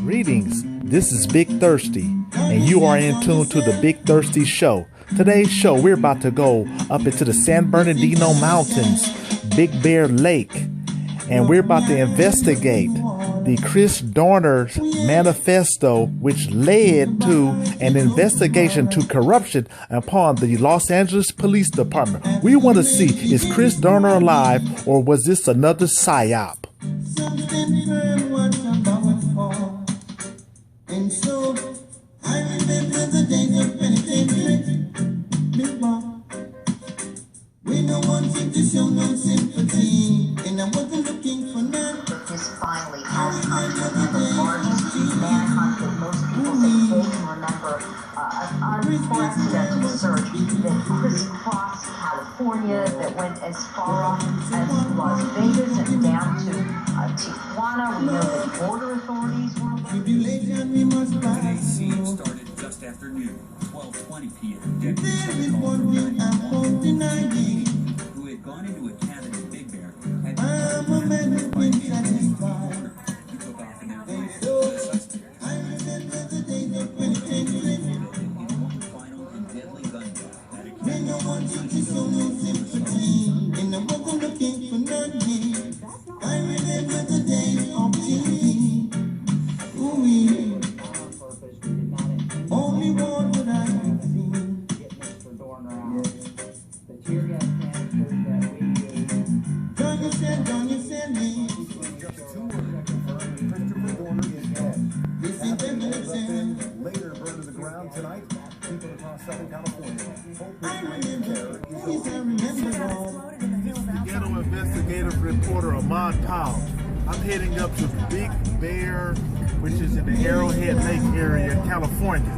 Greetings, this is Big Thirsty, and you are in tune to the Big Thirsty Show. Today's show, we're about to go up into the San Bernardino Mountains, Big Bear Lake, and we're about to investigate the Chris Dorner Manifesto, which led to an investigation to corruption upon the Los Angeles Police Department. We want to see, is Chris Dorner alive, or was this another psyop? And so I remember the days of penitentiary. We no one seemed to show no sympathy, and I wasn't looking for none. This finally has come to the largest manhunt that most people say they can remember. An unprecedented surge that crisscrossed California, that went as far off as Las Vegas and down to Tijuana. We know that border authorities were. Tribulation we must rise. Today's scene started just after noon, 12:20 p.m. There is one we have won't deny me. Who had gone into a cabin in Big Bear had I'm a man who's been satisfied. He took off in their And place. so I remember the days of penitentiary. Final and deadly gunshot. We no one seemed to show no sympathy, and I wasn't looking for none. I remember the days of TV. Ooh, only one that I could see. Get Mr. Dorner out. The tear gas canister that we used. Don't you send me. This is the Later burned to the ground tonight. People across Southern California. I remember, yes, I remember all. Ghetto investigative reporter Ahmad Powell. I'm heading up to Big Bear, which is in the Arrowhead Lake area, California.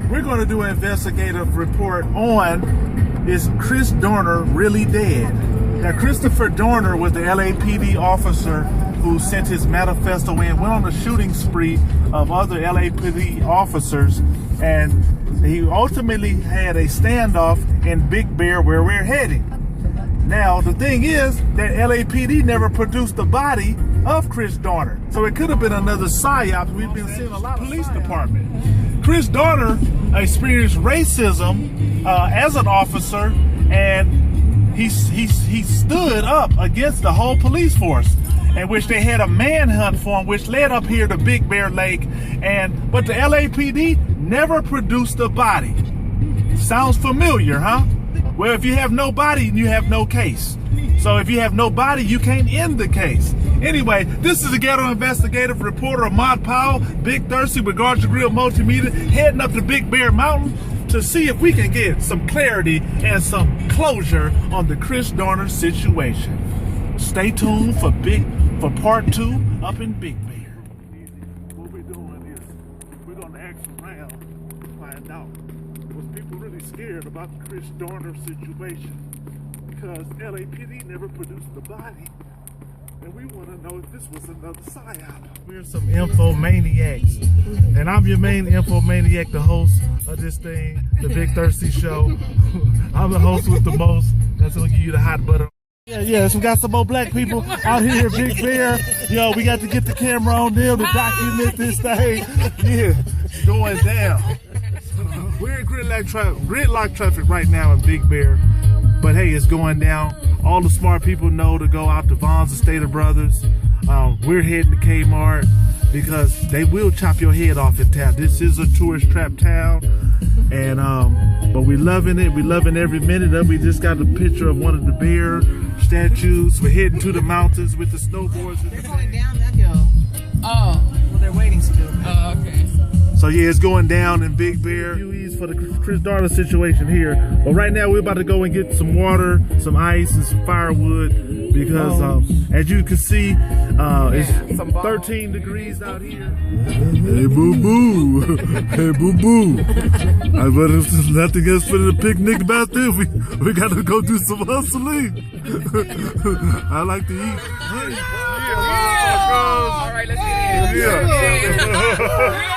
We're going to do an investigative report on, is Chris Dorner really dead? Now, Christopher Dorner was the LAPD officer who sent his manifesto in, went on a shooting spree of other LAPD officers, and he ultimately had a standoff in Big Bear where we're heading. Now, the thing is that LAPD never produced the body of Chris Dorner. So it could have been another psyop. We've been seeing a lot of police department. Chris Dorner experienced racism as an officer, and he stood up against the whole police force, in which they had a manhunt for him, which led up here to Big Bear Lake. But the LAPD never produced the body. Sounds familiar, huh? Well, if you have no body, you have no case. So if you have no body, you can't end the case. Anyway, this is the Ghetto Investigative Reporter Ahmad Powell, Big Thirsty with Gardner Grill Multimedia, heading up to Big Bear Mountain to see if we can get some clarity and some closure on the Chris Dorner situation. Stay tuned for part 2 up in Big Bear. What we're doing is we're going to ask around to find out, was people really scared about the Chris Dorner situation? Because LAPD never produced the body, and we want to know if this was another psyop. We're some infomaniacs, and I'm your main infomaniac, the host of this thing, the Big Thirsty Show. I'm the host with the most. That's gonna give you the hot butter. Yeah, so we got some more black people out here in Big Bear. Yo, we got to get the camera on them to document this thing. Yeah, it's going down. We're in gridlock traffic right now in Big Bear. But hey, it's going down. All the smart people know to go out to Vaughn's and Stater Brothers. We're heading to Kmart because they will chop your head off in town. This is a tourist trap town, and but we're loving it. We're loving every minute of it. We just got a picture of one of the bear statues. We're heading to the mountains with the snowboards. They're going down that hill. Oh, well, they're waiting still. Oh, okay. So yeah, it's going down in Big Bear. For the Chris Dorner situation here. But right now we're about to go and get some water, some ice, and some firewood because as you can see, it's 13 degrees out here. Hey boo boo, hey boo boo. But if there's nothing else for the picnic back there, we gotta go do some hustling. I like to eat. All right, let's get in. Yeah.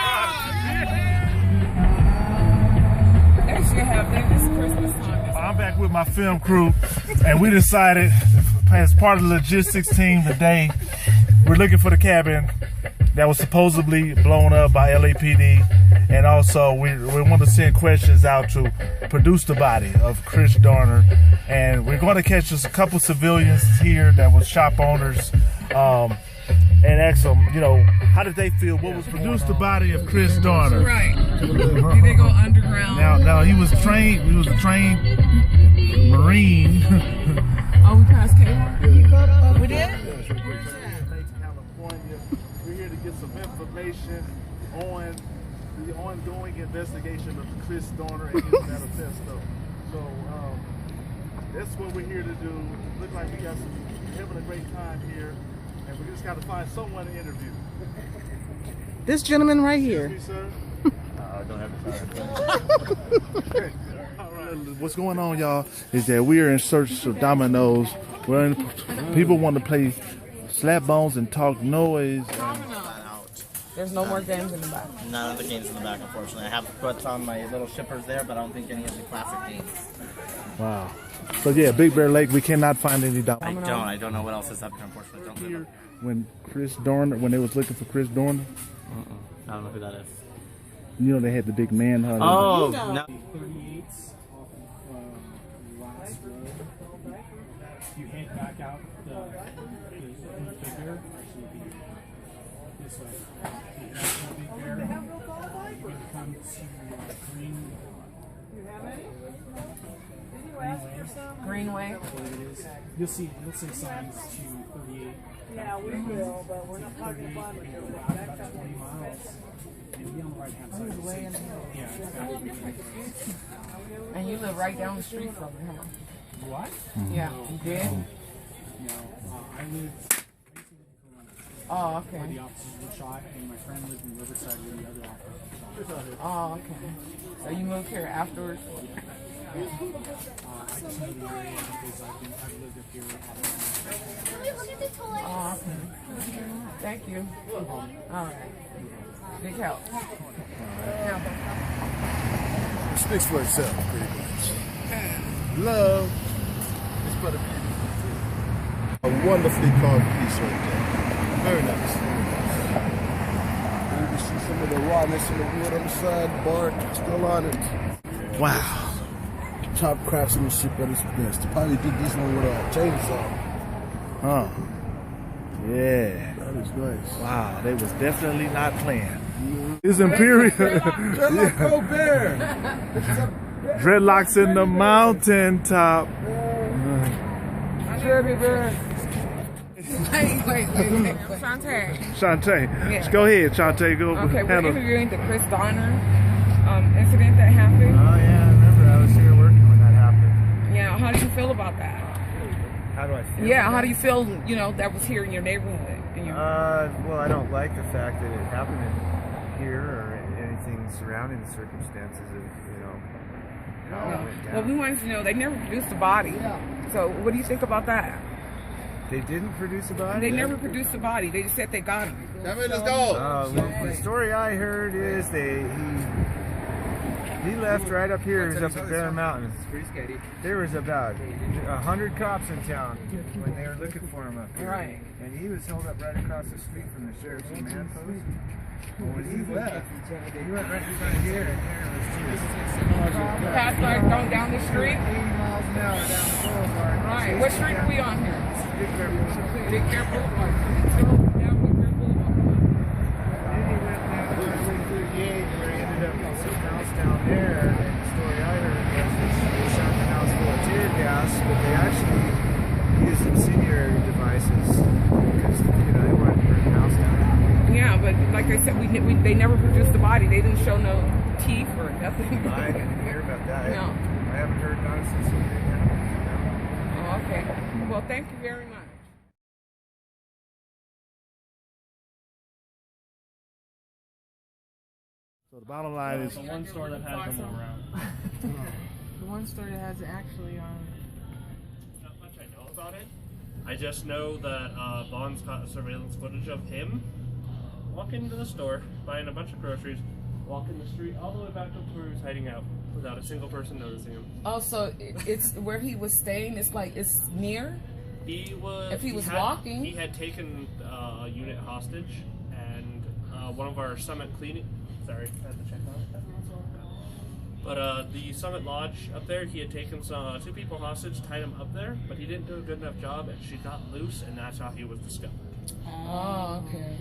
I'm back with my film crew, and we decided, as part of the logistics team today, we're looking for the cabin that was supposedly blown up by LAPD. And also, we want to send questions out to produce the body of Chris Dorner. And we're going to catch just a couple civilians here that was shop owners and ask them, you know, how did they feel? What was produced the body of Chris Dorner? Right. Did they go underground? Now he was trained. He was a trained Marine. Oh, we passed Kmart? We did? California. We're here to get some information on the ongoing investigation of Chris Dorner and his manifesto. So that's what we're here to do. Look like we're having a great time here, and we just got to find someone to interview. This gentleman right here. Excuse me, sir. I don't have time. All right. What's going on, y'all, is that we are in search of dominoes. People want to play slap bones and talk noise. There's no more games in the back. None of the games in the back, unfortunately. I have put on my little shippers there, but I don't think any of the classic games. Wow. So yeah, Big Bear Lake, we cannot find any dominoes. I don't know what else is up there, unfortunately. Don't Here, when Chris Dorner, when they was looking for Chris Dorner, I don't know who that is. you know they had the big manhunt. Oh, no. 38s off of last road. You head back out the Big Bear, actually be this way. You head to Big Bear, you're going to come to Greenway. You'll see signs to 38. Yeah, we will, but we're not talking about it. About 20 miles. And be on the right hand side. Yeah, exactly. And you live right down the street from me, huh? What? Yeah, you did? No, I live basically in Corona, Oh, okay. where the officers were shot, and my friend lived in Riverside where the other officers were shot. Oh, okay. So you moved here afterwards? I just know the area because I've lived up here often. Oh, okay. Thank you. All right. Big help. It speaks for itself, pretty much. Love is but a beautiful thing. A wonderfully carved piece right there. Very nice. And you can see some of the rawness in the wood on the side, bark still on it. Wow. Top craftsmanship at its best. They probably did this one with a chainsaw. Huh. Yeah. That is nice. Wow, they was definitely not playing. It's Imperial. Dreadlock Colbert. Dreadlocks in the mountaintop. Wait. Shantae. Shantae. Yeah. Go ahead, Shantae. Go Okay, we're handle. interviewing the Chris Dorner incident that happened. Oh, yeah, I remember. I was here working when that happened. Yeah, how do you feel about that? How do I feel? Yeah, how do you feel, you know, that was here in your neighborhood? Well, I don't like the fact that it happened here or anything surrounding the circumstances of, how it went down. Well, we wanted to know, they never produced a body. So what do you think about that? They didn't produce a body? They never produced a body. They just said they got him. Let's go. Well, the story I heard is he left right up here. He was up at Bear Mountain. There was about 100 cops in town when they were looking for him up here. Right. And he was held up right across the street from the sheriff's command post. Well, when he left, he went right in front of here, and here was just Fast like going down the street? 80 miles an hour down the boulevard. Right. What street are we on here? Big Bear Boulevard. Big Bear Boulevard. So, down Big Bear Boulevard. Then he went down to Highway 38 where he ended up in some house down there. And the story I heard was that they shot the house full of tear gas, but they actually used incendiary devices because they wanted to burn the house down. Yeah, but like I said, they never produced the body. They didn't show no teeth or nothing. I didn't hear about that. No. I haven't heard about it since the beginning. Oh, okay. Well, thank you very much. So the bottom line is The one store that has them around. The one store that has it actually Not much I know about it. I just know that Vaughn's caught surveillance footage of him walking into the store, buying a bunch of groceries, walking the street all the way back up to where he was hiding out without a single person noticing him. Oh, so it's where he was staying. It's like it's near. He was. If he was had, walking. he had taken a unit hostage, and one of our Summit cleaning. Sorry, I had to check on it. But the Summit Lodge up there, he had taken some, 2 people hostage, tied them up there, but he didn't do a good enough job, and she got loose, and that's how he was discovered. Oh, okay.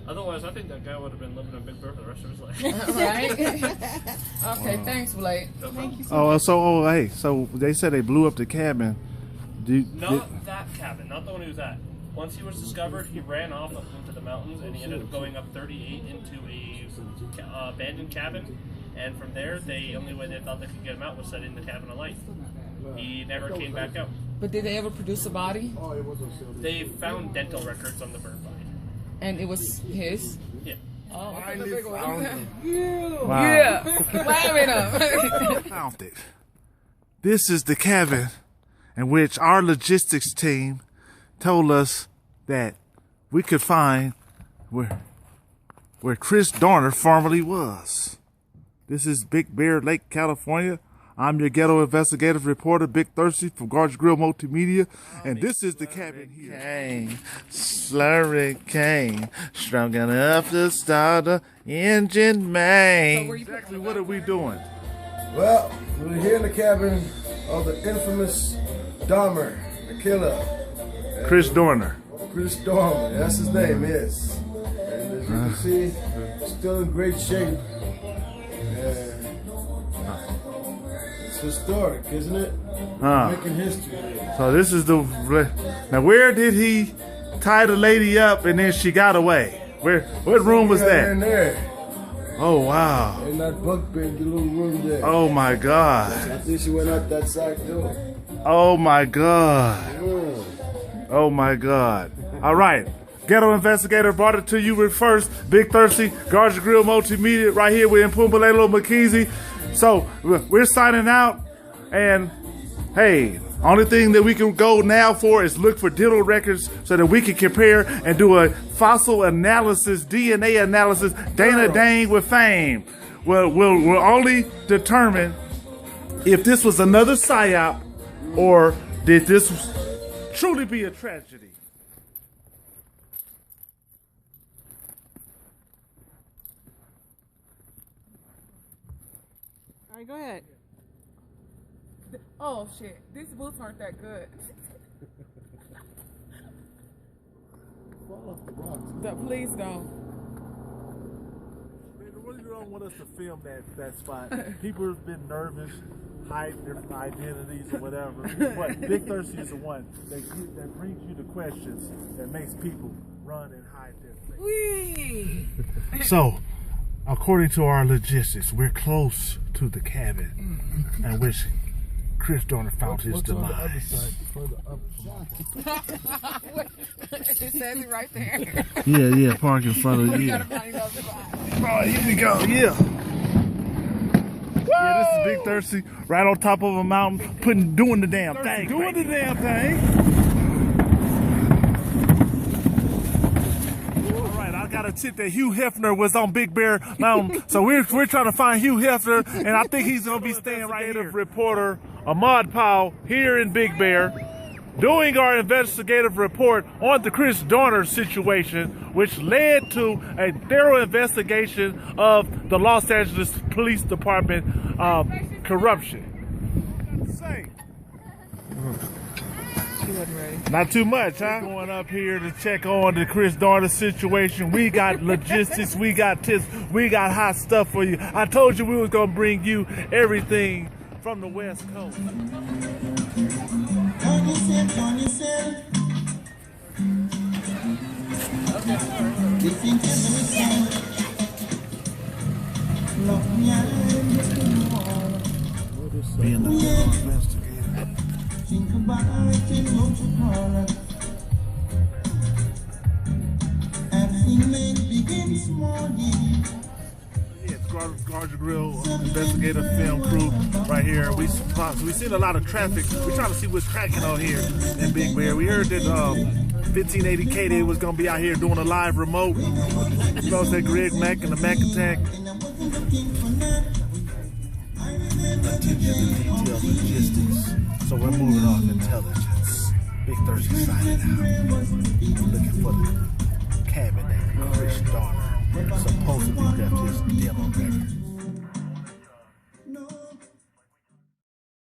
Otherwise, I think that guy would have been living in Big Bear for the rest of his life. Right? Okay, thanks, Blake. No Thank you so Oh, much. hey, so they said they blew up the cabin. Not that cabin, not the one he was at. Once he was discovered, he ran off up into the mountains, and he ended up going up 38 into a abandoned cabin. And from there, the only way they thought they could get him out was setting the cabin alight. He never came back out. But did they ever produce a body? They found dental records on the bird body. And it was his? Yeah. Oh, that's a big one. Wow. Yeah. Wham it up. Found it. This is the cabin in which our logistics team told us that we could find where Chris Dorner formerly was. This is Big Bear Lake, California. I'm your ghetto investigative reporter, Big Thirsty from Garage Grill Multimedia, and this is the cabin here. Cane, slurricane, strong enough to start the engine, man. Exactly what are we doing? Well, we're here in the cabin of the infamous Dahmer, the killer. Chris Dorner. Chris Dorner, that's his name, yes. And as you can see, still in great shape. It's historic, isn't it? Making history here. So this is the, now where did he tie the lady up and then she got away? What room was that? In there. Oh wow. In that bunk bed, the little room there. Oh my God. I think she went out that side door. Oh my God. Oh my God. All right. Ghetto Investigator brought it to you with first. Big Thirsty, Garage Grill Multimedia, right here with Mpumalelo McKeezy. So we're signing out, and hey, only thing that we can go now for is look for dental records so that we can compare and do a fossil analysis, DNA analysis, Dana Dang with fame. We'll only determine if this was another psyop or did this truly be a tragedy. All right, go ahead. Oh, shit. These boots aren't that good. Please don't. They really don't want us to film that spot. People have been nervous, hide their identities or whatever. But Big Thirsty is the one that brings you the questions that makes people run and hide their face. So, according to our logistics, we're close to the cabin in which Chris Dorner found his demise. It says it right there. Yeah, park in front of you. Oh, here we go, yeah. Yeah, this is Big Thirsty, right on top of a mountain, doing the damn thing. Doing the damn thing. I got a tip that Hugh Hefner was on Big Bear Mountain, so we're trying to find Hugh Hefner, and I think he's gonna be staying right here. Reporter Ahmad Powell here in Big Bear, doing our investigative report on the Chris Dorner situation, which led to a thorough investigation of the Los Angeles Police Department corruption. She wasn't ready. Not too much, huh? Going up here to check on the Chris Dorner situation. We got logistics, we got tips, we got hot stuff for you. I told you we was gonna bring you everything from the West Coast. Being the investigator. Think about it, won't you call us? Everything may begin small. Yeah, it's Garage Grill investigative film crew right here. We seen a lot of traffic. We're trying to see what's cracking out here in Big Bear. We heard that 1580 K-Day was gonna be out here doing a live remote. You know, that Greg Mack and the Mac Attack. Attention to detail logistics. So we're moving off intelligence. Big Thirsty signing out. Looking for the cabin named Chris Dorner. So supposedly left his demo record.